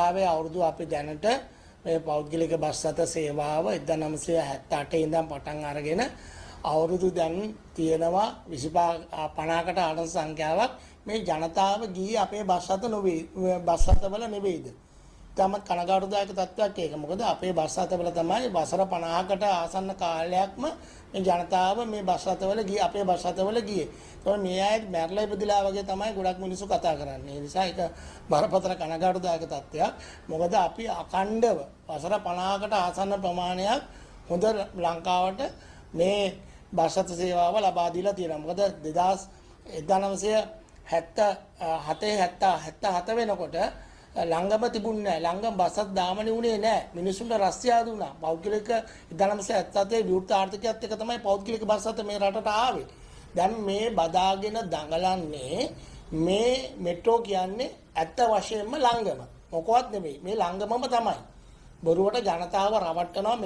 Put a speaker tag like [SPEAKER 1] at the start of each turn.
[SPEAKER 1] ලංකාවේ අවුරුදු අපි දැනට මේ පෞද්ගලික බස් රථ සේවාව 1978 ඉඳන් පටන් අරගෙන අවුරුදු දැන් තියෙනවා 50කට අඩු සංඛ්‍යාවක් මේ ජනතාව ගියේ අපේ බස් රථ නොවේ බස් රථවල නෙවෙයිද? තමත් කනගාටුදායක තත්ත්වයක් ඒක. මොකද අපේ බස් රථවල තමයි වසර 50කට ආසන්න කාලයක්ම මේ ජනතාව මේ බස් රථවල ගියේ අපේ බස් රථවල ගියේ. ඒතකොට මේ අය මැරලා ඉපදිලා වගේ තමයි ගොඩක් මිනිස්සු කතා කරන්නේ. ඒ නිසා ඒක බරපතල කනගාටුදායක තත්ත්වයක්. මොකද අපි අඛණ්ඩව වසර 50කට ආසන්න ප්‍රමාණයක් හොඳ ලංකාවට මේ බස් රථ සේවාව ලබා දීලා තියෙනවා. මොකද 1977 වෙනකොට ලංගම තිබුණේ නැහැ. ලංගම බසත් දාමණි උනේ නැහැ. මිනිසුන්ට රස්තියා දුන්නා. පෞද්ගලික 1977 විවෘත ආර්ථිකයත් එක්ක තමයි පෞද්ගලික බස් රථ මේ රටට ආවේ. දැන් මේ බදාගෙන දඟලන්නේ මේ මෙට්‍රෝ කියන්නේ ඇත්ත වශයෙන්ම ලංගම. මොකවත් නෙමෙයි. මේ ලංගමම තමයි. බොරුවට ජනතාව රවට්ටනවා.